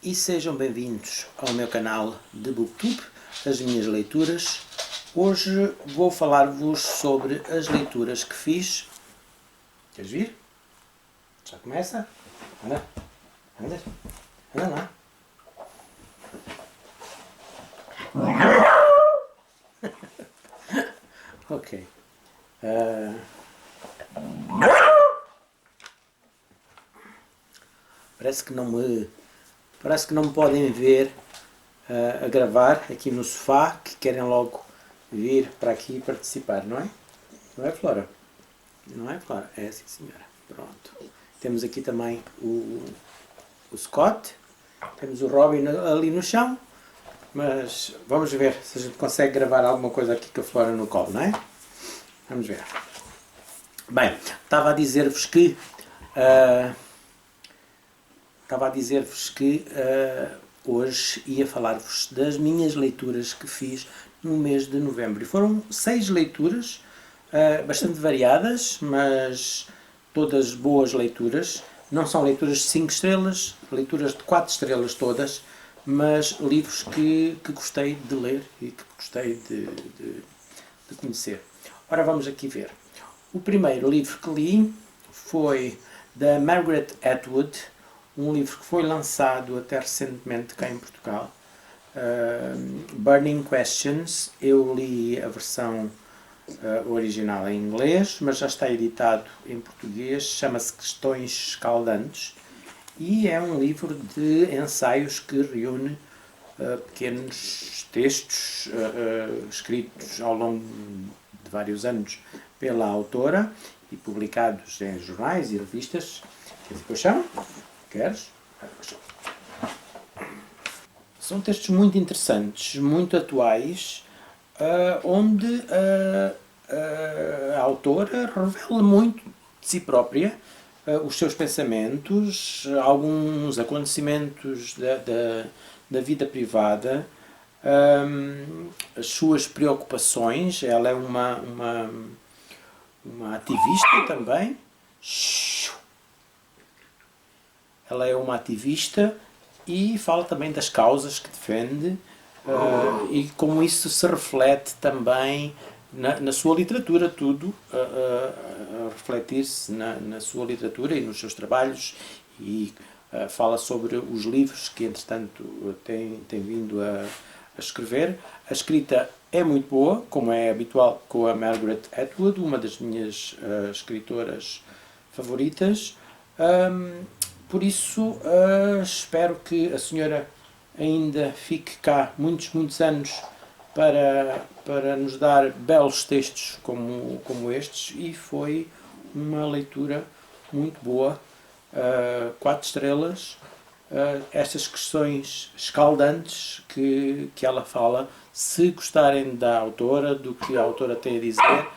e sejam bem-vindos ao meu canal de Booktube, as minhas leituras. Hoje vou falar-vos sobre as leituras que fiz. Queres vir? Já começa? Anda, anda, anda lá. Ok. Parece que não me podem ver a gravar aqui no sofá, que querem logo vir para aqui participar, não é? Não é, Flora? Não é, Flora? É, sim, senhora. Pronto. Temos aqui também o Scott, temos o Robin ali no chão, mas vamos ver se a gente consegue gravar alguma coisa aqui com a Flora no colo, não é? Vamos ver. Bem, estava a dizer-vos que hoje ia falar-vos das minhas leituras que fiz no mês de novembro. E foram 6 leituras, bastante variadas, mas todas boas leituras. Não são leituras de 5 estrelas, leituras de 4 estrelas todas, mas livros que gostei de ler e que gostei de conhecer. Ora, vamos aqui ver. O primeiro livro que li foi da Margaret Atwood, um livro que foi lançado até recentemente cá em Portugal, Burning Questions. Eu li a versão original em inglês, mas já está editado em português, chama-se Questões Escaldantes, e é um livro de ensaios que reúne pequenos textos escritos ao longo de vários anos pela autora e publicados em jornais e revistas. Queres ir para o chão? Queres? São textos muito interessantes, muito atuais, onde a autora revela muito de si própria, os seus pensamentos, alguns acontecimentos da vida privada, as suas preocupações. Ela é uma ativista também. Ela é uma ativista e fala também das causas que defende, e como isso se reflete também na sua literatura, tudo a refletir-se na sua literatura e nos seus trabalhos, e fala sobre os livros que entretanto tem vindo a escrever. A escrita é muito boa, como é habitual com a Margaret Atwood, uma das minhas escritoras favoritas. Por isso, espero que a senhora ainda fique cá muitos anos para nos dar belos textos como estes, e foi uma leitura muito boa, 4 estrelas. Estas questões escaldantes que ela fala, se gostarem da autora, do que a autora tem a dizer,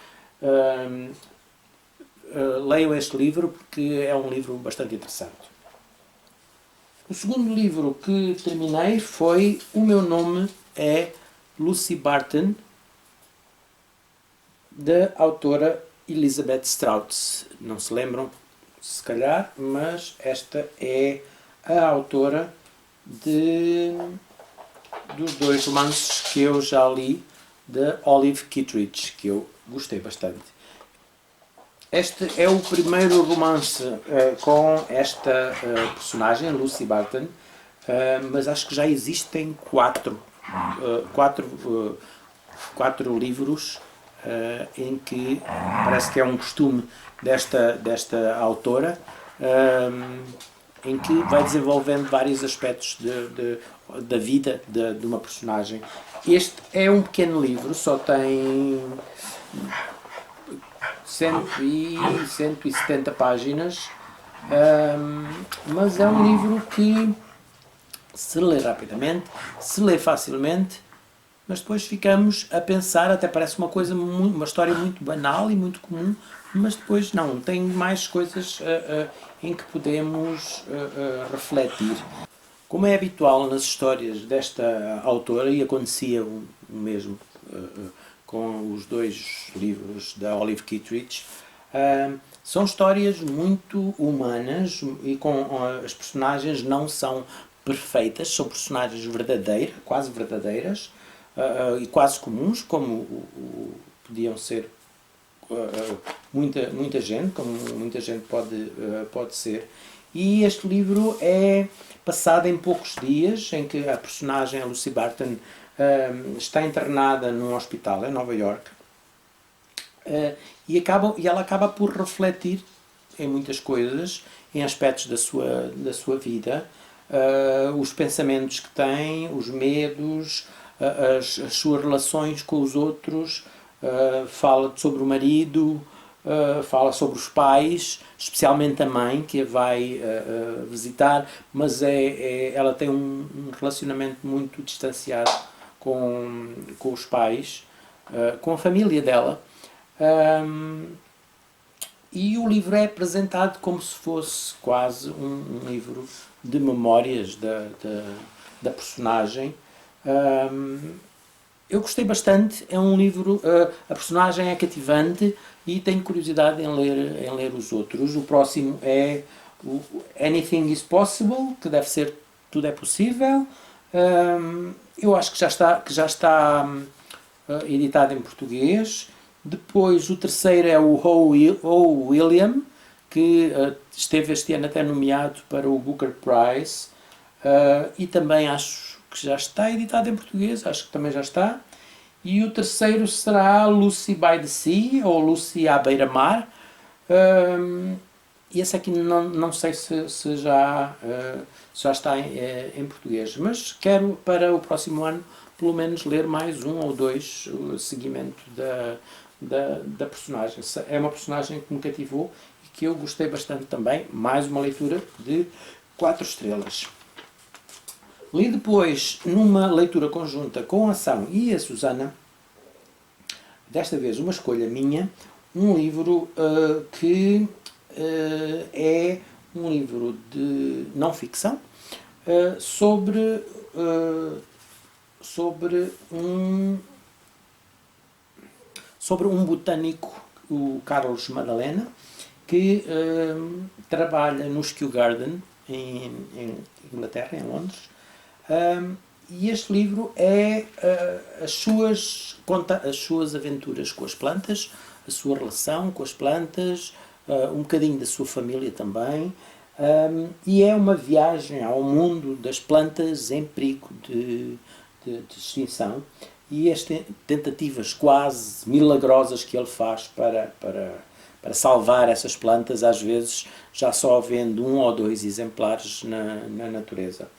leiam este livro, porque é um livro bastante interessante. O segundo livro que terminei foi O Meu Nome é Lucy Barton, da autora Elizabeth Strout. Não se lembram, se calhar, mas esta é a autora dos 2 romances que eu já li, de Olive Kitteridge, que eu gostei bastante. Este é o primeiro romance com esta personagem, Lucy Barton, mas acho que já existem 4 livros em que parece que é um costume desta autora, em que vai desenvolvendo vários aspectos da vida de uma personagem. Este é um pequeno livro, só tem 170 páginas, mas é um livro que se lê rapidamente, se lê facilmente, mas depois ficamos a pensar, até parece uma história muito banal e muito comum, mas depois não, tem mais coisas em que podemos refletir. Como é habitual nas histórias desta autora, e acontecia o mesmo com os 2 livros da Olive Kitteridge, são histórias muito humanas, e as personagens não são perfeitas, são personagens verdadeiras, quase verdadeiras, e quase comuns, como podiam ser muita gente, como muita gente pode ser. E este livro é passado em poucos dias, em que a personagem, a Lucy Barton, está internada num hospital em Nova York, e ela acaba por refletir em muitas coisas, em aspectos da sua vida, os pensamentos que tem, os medos, as suas relações com os outros, fala sobre o marido, fala sobre os pais, especialmente a mãe que a vai visitar, mas ela tem um relacionamento muito distanciado com os pais, com a família dela. E o livro é apresentado como se fosse quase um livro de memórias da personagem. Eu gostei bastante, é um livro, a personagem é cativante e tenho curiosidade em ler os outros. O próximo é o Anything is Possible, que deve ser Tudo é Possível. Eu acho que já está editado em português. Depois o terceiro é o O. William, que esteve este ano até nomeado para o Booker Prize, e também acho que já está editado em português, acho que também já está. E o terceiro será Lucy by the Sea, ou Lucy à beira-mar. E esse aqui não sei se já está em português, mas quero para o próximo ano pelo menos ler mais um ou dois, o seguimento da personagem. É uma personagem que me cativou e que eu gostei bastante também. Mais uma leitura de 4 estrelas. Li depois, numa leitura conjunta com a Ação e a Susana, desta vez uma escolha minha, um livro que é um livro de não-ficção sobre um botânico, o Carlos Madalena, que trabalha no Kew Garden, em Inglaterra, em Londres. E este livro conta as suas aventuras com as plantas, a sua relação com as plantas, um bocadinho da sua família também, e é uma viagem ao mundo das plantas em perigo de extinção, e as tentativas quase milagrosas que ele faz para salvar essas plantas, às vezes já só havendo 1 ou 2 exemplares na natureza.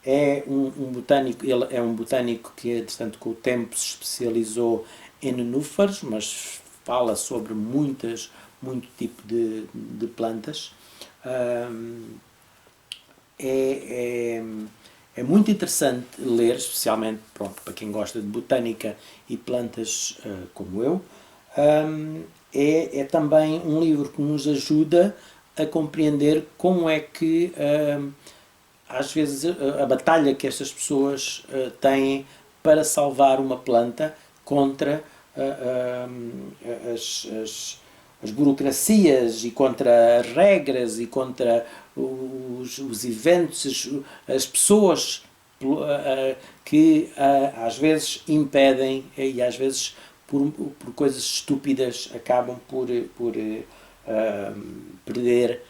É um botânico, ele é um botânico que, entretanto, com o tempo se especializou em nenúfares, mas fala sobre muito tipo de plantas. É muito interessante ler, especialmente para quem gosta de botânica e plantas como eu. É também um livro que nos ajuda a compreender como é que às vezes a batalha que estas pessoas têm para salvar uma planta contra as burocracias e contra as regras e contra os eventos, as pessoas que às vezes impedem e às vezes por coisas estúpidas acabam por perder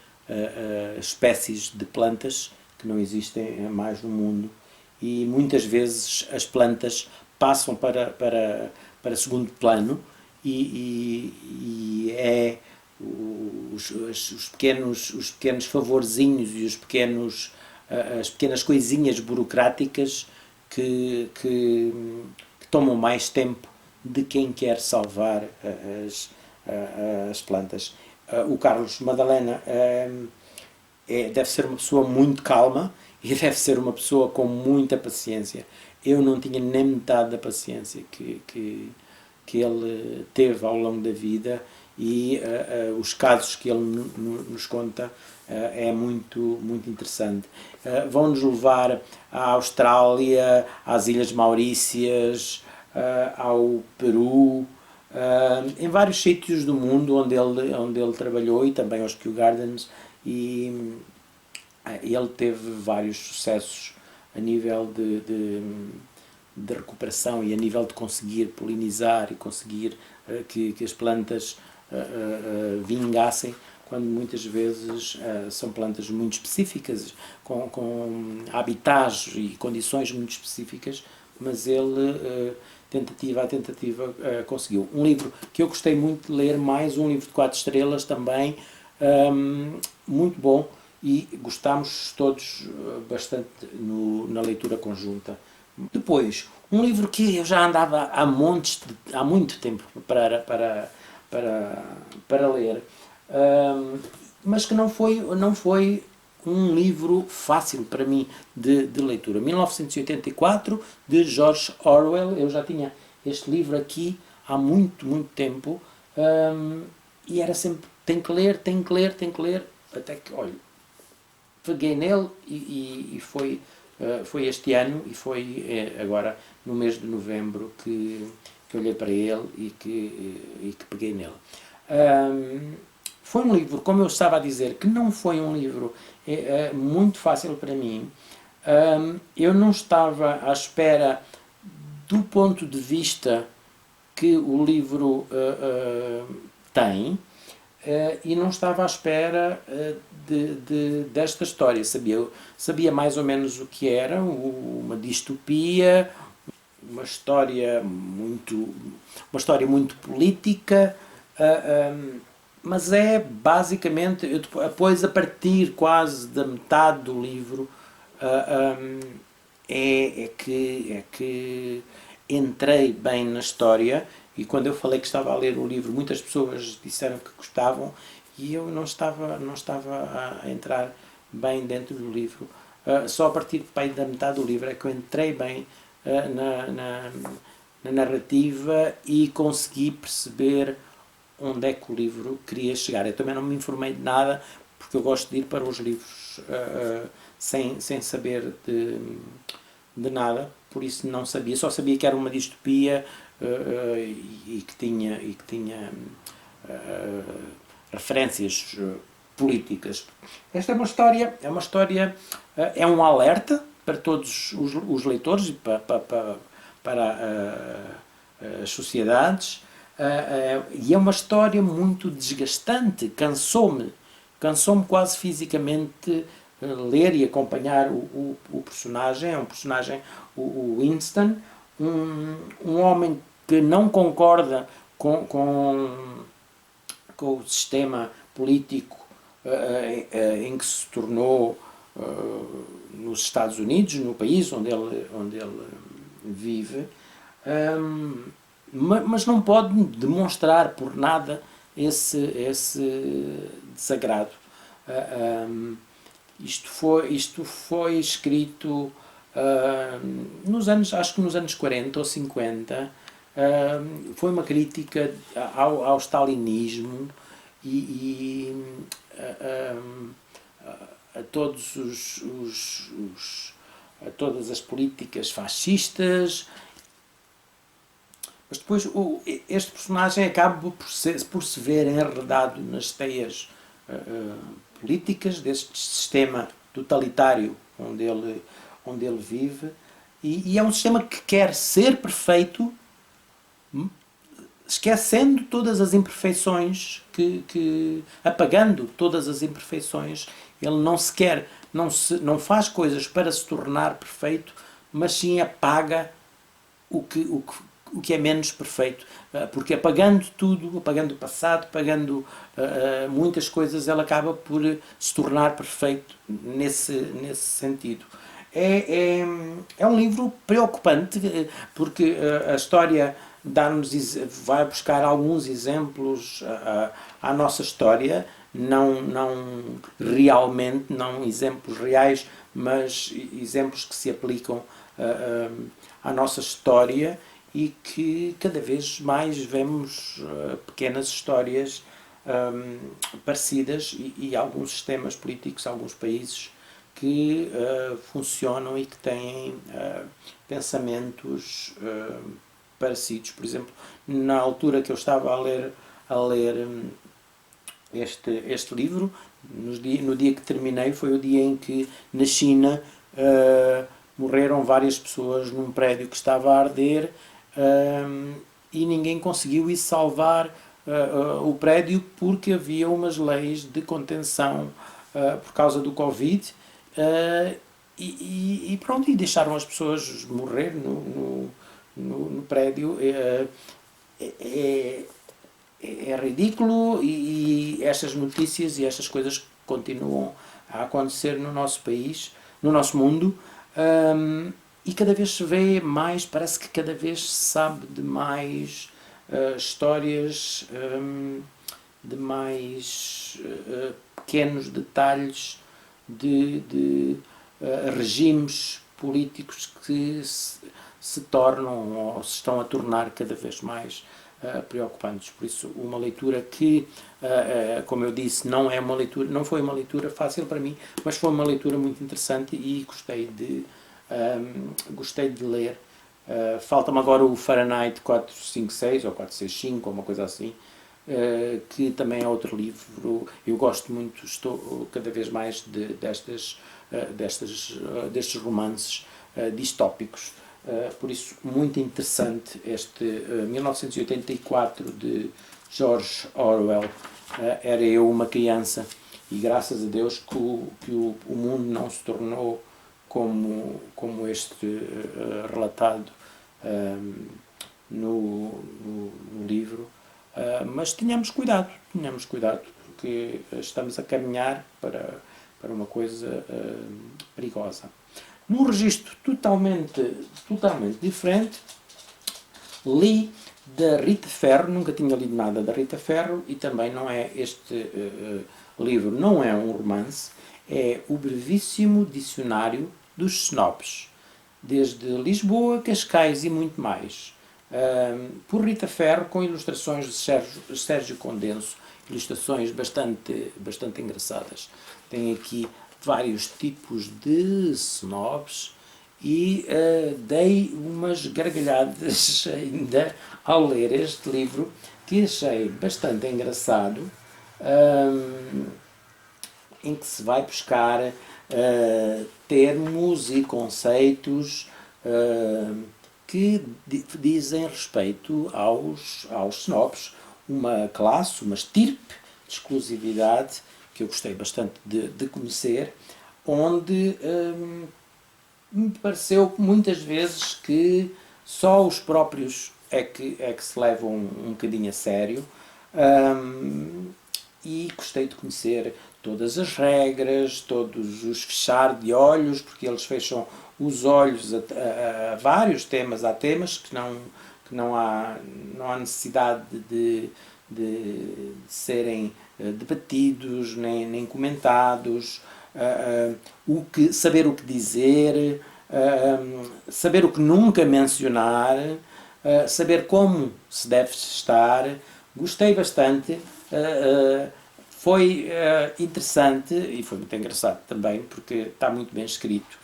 espécies de plantas que não existem mais no mundo, e muitas vezes as plantas passam para segundo plano e os pequenos favorzinhos e as pequenas coisinhas burocráticas que tomam mais tempo de quem quer salvar as plantas. O Carlos Madalena deve ser uma pessoa muito calma e deve ser uma pessoa com muita paciência. Eu não tinha nem metade da paciência que ele teve ao longo da vida, e os casos que ele nos conta é muito interessante. Vão-nos levar à Austrália, às Ilhas Maurícias, ao Peru, em vários sítios do mundo onde ele trabalhou, e também aos Kew Gardens, e Ele teve vários sucessos a nível de recuperação e a nível de conseguir polinizar e conseguir que as plantas vingassem, quando muitas vezes são plantas muito específicas, com habitats e condições muito específicas, mas ele, tentativa a tentativa, conseguiu. Um livro que eu gostei muito de ler, mais um livro de 4 estrelas também, muito bom, e gostámos todos bastante na leitura conjunta. Depois, um livro que eu já andava há muito tempo para ler, mas que não foi um livro fácil para mim de leitura. 1984, de George Orwell. Eu já tinha este livro aqui há muito tempo, e era sempre, tem que ler, até que, olha, peguei nele e foi este ano, e foi agora no mês de novembro que olhei para ele e que peguei nele. Foi um livro, como eu estava a dizer, que não foi um livro muito fácil para mim. Eu não estava à espera do ponto de vista que o livro tem, e não estava à espera desta história. Sabia mais ou menos o que era, uma distopia, uma história muito política, mas é basicamente, depois, a partir quase da metade do livro, é que entrei bem na história. E quando eu falei que estava a ler o livro, muitas pessoas disseram que gostavam, e eu não estava a entrar bem dentro do livro. Só a partir da metade do livro é que eu entrei bem na narrativa e consegui perceber onde é que o livro queria chegar. Eu também não me informei de nada, porque eu gosto de ir para os livros sem saber de nada, por isso não sabia. Só sabia que era uma distopia, e que tinha referências políticas. Esta é uma história, é um alerta para todos os leitores e para as sociedades, e é uma história muito desgastante. Cansou-me quase fisicamente ler e acompanhar o personagem. É um personagem, o Winston, um homem que não concorda com o sistema político em que se tornou nos Estados Unidos, no país onde ele vive, mas não pode demonstrar por nada esse desagrado. Isto foi escrito acho que nos anos 40 ou 50. Foi uma crítica ao stalinismo e a todas as políticas fascistas. Mas depois este personagem acaba por se ver enredado nas teias políticas deste sistema totalitário onde ele vive, e é um sistema que quer ser perfeito, esquecendo todas as imperfeições, apagando todas as imperfeições. Ele não faz coisas para se tornar perfeito, mas sim apaga o que é menos perfeito, porque apagando tudo, apagando o passado, apagando muitas coisas, ele acaba por se tornar perfeito nesse sentido. É um livro preocupante, porque a história vai buscar alguns exemplos à nossa história, não realmente, não exemplos reais, mas exemplos que se aplicam à nossa história, e que cada vez mais vemos pequenas histórias parecidas, e alguns sistemas políticos, alguns países que funcionam e que têm pensamentos parecidos. Por exemplo, na altura que eu estava a ler este livro no dia que terminei foi o dia em que na China morreram várias pessoas num prédio que estava a arder, e ninguém conseguiu ir salvar o prédio porque havia umas leis de contenção por causa do Covid, e pronto, e deixaram as pessoas morrer no prédio. É ridículo, e estas notícias e estas coisas continuam a acontecer no nosso país, no nosso mundo, e cada vez se vê mais, parece que cada vez se sabe de mais histórias, de mais pequenos detalhes de regimes políticos que se tornam ou se estão a tornar cada vez mais preocupantes. Por isso, uma leitura que, como eu disse, não foi uma leitura fácil para mim, mas foi uma leitura muito interessante e gostei de ler. Falta-me agora o Fahrenheit 456 ou 465, ou uma coisa assim, que também é outro livro. Eu gosto muito, estou cada vez mais destes romances distópicos. Por isso, muito interessante este 1984 de George Orwell. Era eu uma criança, e graças a Deus que o mundo não se tornou como este relatado no livro. Mas tenhamos cuidado, porque estamos a caminhar para uma coisa perigosa. Num registro totalmente diferente, li da Rita Ferro. Nunca tinha lido nada da Rita Ferro, e também não é este livro, não é um romance, é o brevíssimo dicionário dos snobs, desde Lisboa, Cascais e muito mais, por Rita Ferro, com ilustrações de Sérgio Condenso, ilustrações bastante engraçadas. Tem aqui vários tipos de snobs, e dei umas gargalhadas ainda ao ler este livro, que achei bastante engraçado, em que se vai buscar termos e conceitos que dizem respeito aos snobs, uma classe, uma estirpe de exclusividade que eu gostei bastante de conhecer, onde me pareceu muitas vezes que só os próprios é que se levam um bocadinho a sério, e gostei de conhecer todas as regras, todos os fechar de olhos, porque eles fecham os olhos a vários temas. Há temas que não há necessidade de serem debatidos, nem comentados, saber o que dizer, saber o que nunca mencionar, saber como se deve estar. Gostei bastante, foi interessante e foi muito engraçado também, porque está muito bem escrito.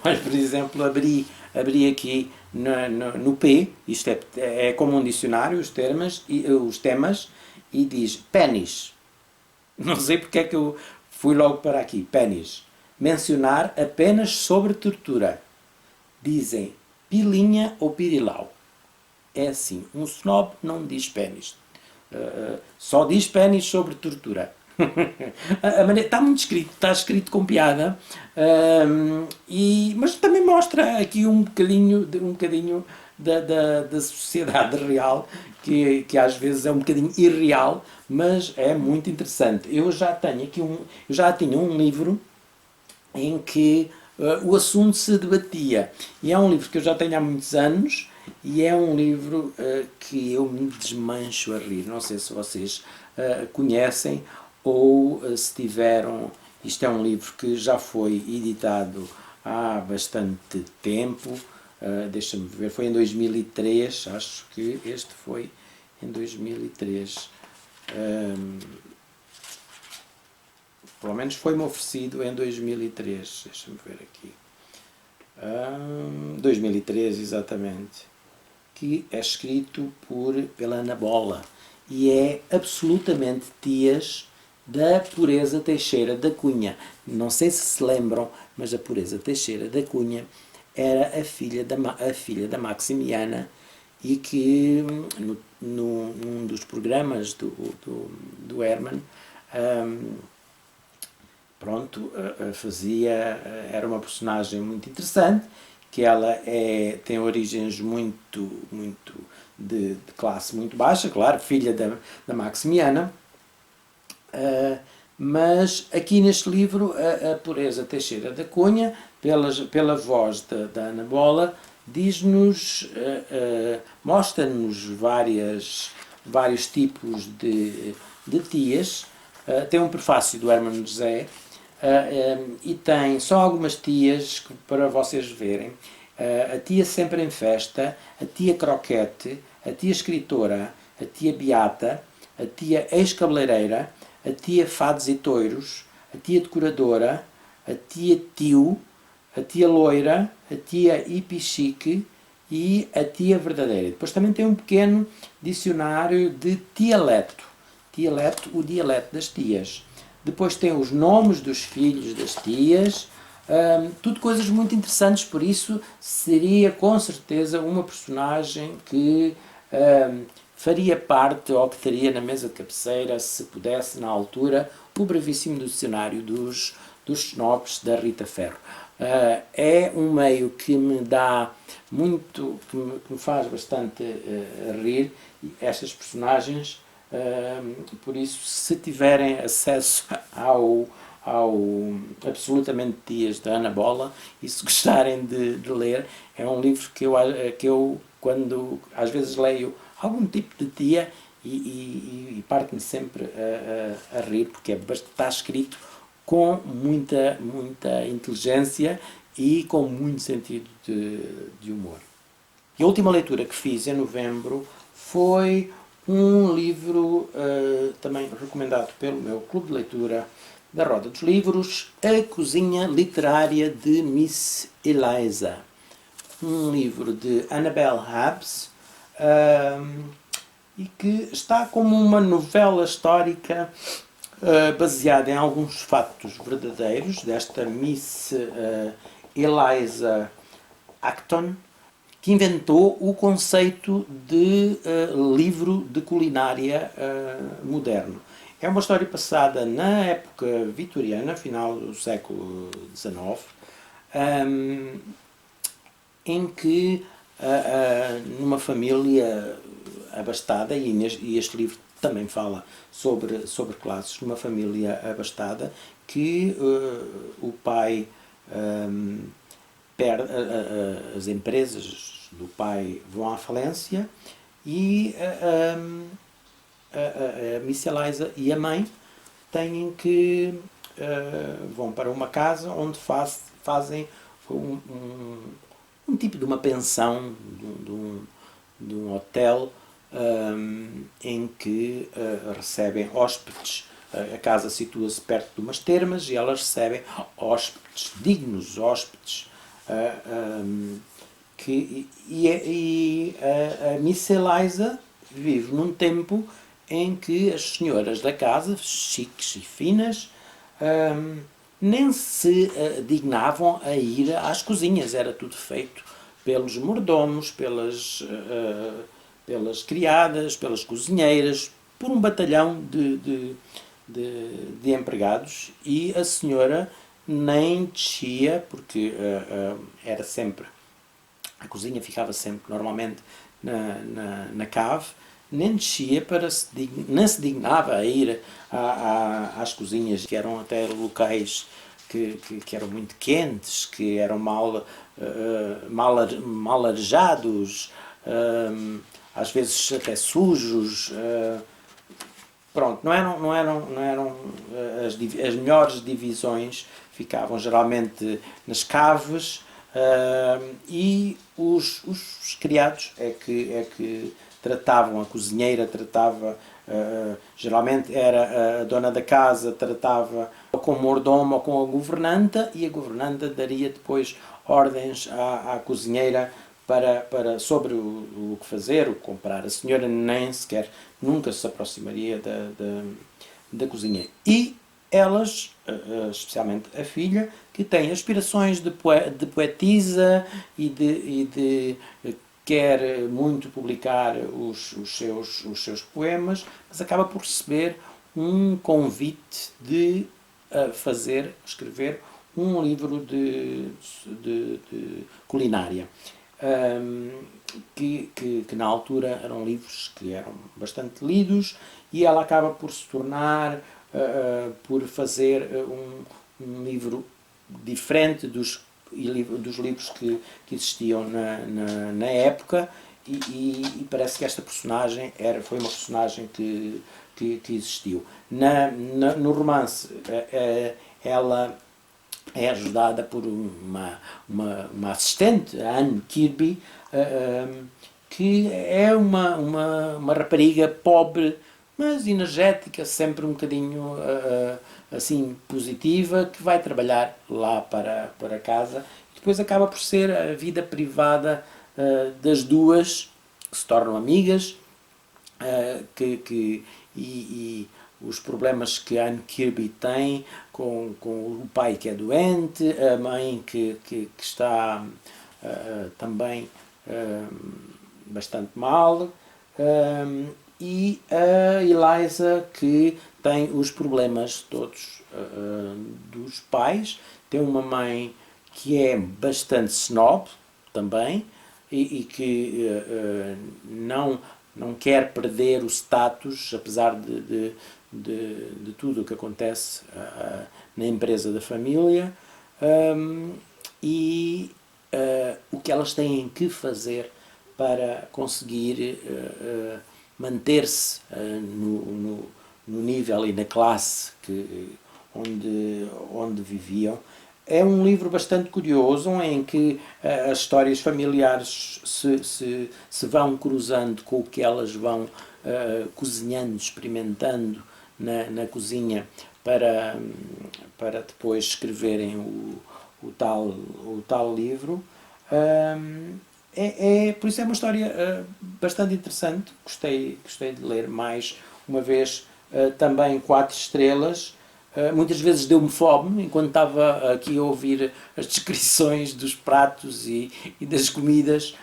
Olha, por exemplo, abri aqui no P, isto é como um dicionário, os temas, e diz pênis. Não sei porque é que eu fui logo para aqui, pênis. Mencionar apenas sobre tortura. Dizem pilinha ou pirilau. É assim, um snob não diz pênis. Só diz pênis sobre tortura. Está muito escrito, está escrito com piada, mas também mostra aqui um bocadinho da sociedade real, que às vezes é um bocadinho irreal, mas é muito interessante. Eu já tinha um livro em que o assunto se debatia, e é um livro que eu já tenho há muitos anos, e é um livro que eu me desmancho a rir. Não sei se vocês conhecem, ou se tiveram. Isto é um livro que já foi editado há bastante tempo, deixa-me ver, foi em 2003, acho que este foi em 2003. Pelo menos foi-me oferecido em 2003, deixa-me ver aqui. 2003, exatamente. que é escrito pela Ana Bola e é absolutamente tias da Pureza Teixeira da Cunha. Não sei se lembram, mas a Pureza Teixeira da Cunha era a filha da Maximiana e que num dos programas do Herman era uma personagem muito interessante, que ela tem origens muito de classe muito baixa, claro, filha da Maximiana, mas aqui neste livro a Pureza Teixeira da Cunha, pela voz da Ana Bola, diz-nos, mostra-nos vários tipos de tias. Tem um prefácio do Hermano José e tem só algumas tias para vocês verem. A tia Sempre em Festa, a tia Croquete, a tia Escritora, a tia Beata, a tia Ex-Cabeleireira, a tia Fados e Toiros, a tia Decoradora, a tia Tio, a tia Loira, a tia Ipichique e a tia Verdadeira. Depois também tem um pequeno dicionário de dialeto, o dialeto das tias. Depois tem os nomes dos filhos das tias, tudo coisas muito interessantes, por isso seria com certeza uma personagem que faria parte, ou que teria na mesa de cabeceira, se pudesse, na altura, o brevíssimo dicionário dos snobs da Rita Ferro. É um meio que me dá muito, que me faz bastante rir, estas personagens, por isso, se tiverem acesso ao Absolutamente Tias da Ana Bola, e se gostarem de ler, é um livro que eu quando às vezes leio algum tipo de tia e parto-me sempre a rir, porque está escrito com muita inteligência e com muito sentido de humor. E a última leitura que fiz em novembro foi um livro também recomendado pelo meu clube de leitura da Roda dos Livros, A Cozinha Literária de Miss Eliza. Um livro de Annabel Habs, e que está como uma novela histórica baseada em alguns fatos verdadeiros desta Miss Eliza Acton, que inventou o conceito de livro de culinária moderno. É uma história passada na época vitoriana, final do século XIX, em que numa família abastada, e este livro também fala sobre classes, numa família abastada, que o pai perde, as empresas do pai vão à falência e a Miss Eliza e a mãe têm que vão para uma casa onde fazem um tipo de uma pensão, de um hotel em que recebem hóspedes. A casa situa-se perto de umas termas e elas recebem hóspedes, dignos hóspedes. A Miss Eliza vive num tempo em que as senhoras da casa, chiques e finas, nem se dignavam a ir às cozinhas. Era tudo feito pelos mordomos, pelas criadas, pelas cozinheiras, por um batalhão de empregados, e a senhora nem descia, porque era sempre, a cozinha ficava sempre normalmente na cave, nem descia nem se dignava a ir às cozinhas, que eram até locais que eram muito quentes, que eram mal arejados, às vezes até sujos. Pronto, não eram as melhores divisões, ficavam geralmente nas caves, e os criados é que tratavam, a cozinheira tratava, geralmente era a dona da casa, tratava com o mordomo ou com a governanta, e a governanta daria depois ordens à cozinheira sobre o que fazer, o que comprar. A senhora nem sequer nunca se aproximaria da cozinha. E elas, especialmente a filha, que tem aspirações de poetisa e de quer muito publicar os seus poemas, mas acaba por receber um convite de escrever um livro de culinária. Que na altura eram livros que eram bastante lidos, e ela acaba por se tornar, por fazer um livro diferente dos livros que existiam na época, e parece que esta personagem foi uma personagem que existiu. No romance, ela é ajudada por uma assistente, a Anne Kirby, que é uma rapariga pobre, mas energética, sempre um bocadinho assim positiva, que vai trabalhar lá para casa, e depois acaba por ser a vida privada das duas, que se tornam amigas, e os problemas que a Anne Kirby tem com o pai que é doente, a mãe que está também bastante mal, e a Eliza, que tem os problemas todos dos pais. Tem uma mãe que é bastante snob também, e que não quer perder o status, apesar de tudo o que acontece na empresa da família, e o que elas têm que fazer para conseguir manter-se no nível e na classe onde viviam. É um livro bastante curioso, em que as histórias familiares se vão cruzando com o que elas vão cozinhando, experimentando na cozinha, para depois escreverem o tal livro. Por isso é uma história bastante interessante. Gostei de ler mais uma vez. Também 4 estrelas. Muitas vezes deu-me fome enquanto estava aqui a ouvir as descrições dos pratos e das comidas.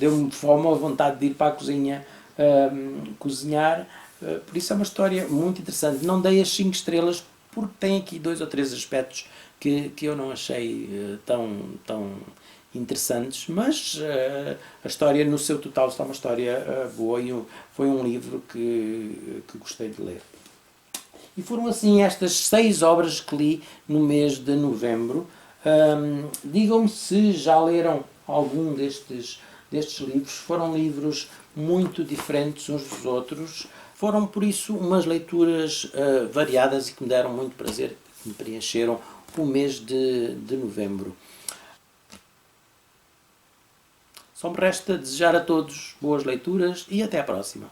Deu-me fome, a vontade de ir para a cozinha cozinhar. Por isso é uma história muito interessante. Não dei as 5 estrelas porque tem aqui 2 ou 3 aspectos que eu não achei tão interessantes, mas a história no seu total está uma história boa, e foi um livro que gostei de ler. E foram assim estas 6 obras que li no mês de novembro. Digam-me se já leram algum destes livros. Foram livros muito diferentes uns dos outros. Foram, por isso, umas leituras variadas e que me deram muito prazer, que me preencheram o mês de novembro. Só me resta desejar a todos boas leituras e até à próxima.